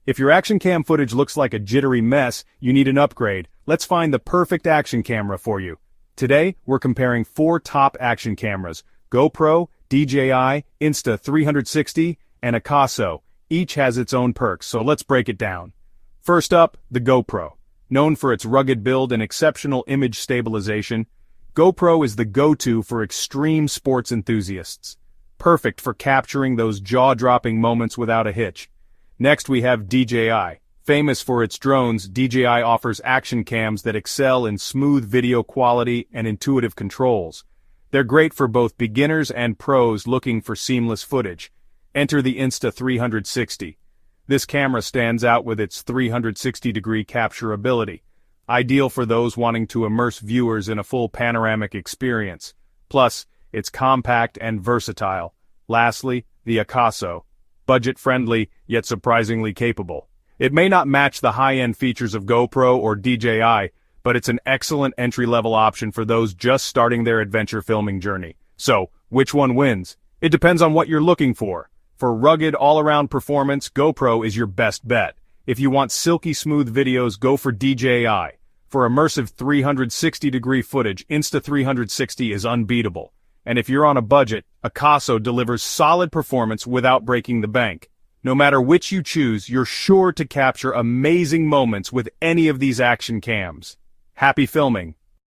If your action cam footage looks like a jittery mess, you need an upgrade. Let's find the perfect action camera for you. Today, we're comparing 4 top action cameras: GoPro, DJI, Insta360, and Akaso. Each has its own perks, so let's break it down. First up, the GoPro. Known for its rugged build and exceptional image stabilization, GoPro is the go-to for extreme sports enthusiasts. Perfect for capturing those jaw-dropping moments without a hitch. Next we have DJI. Famous for its drones, DJI offers action cams that excel in smooth video quality and intuitive controls. They're great for both beginners and pros looking for seamless footage. Enter the Insta360. This camera stands out with its 360-degree capture ability, ideal for those wanting to immerse viewers in a full panoramic experience. Plus, it's compact and versatile. Lastly, the Akaso. Budget-friendly, yet surprisingly capable. It may not match the high-end features of GoPro or DJI, but it's an excellent entry-level option for those just starting their adventure filming journey. So, which one wins? It depends on what you're looking for. For rugged, all-around performance, GoPro is your best bet. If you want silky smooth videos, go for DJI. For immersive 360-degree footage, Insta360 is unbeatable. And if you're on a budget, Akaso delivers solid performance without breaking the bank. No matter which you choose, you're sure to capture amazing moments with any of these action cams. Happy filming!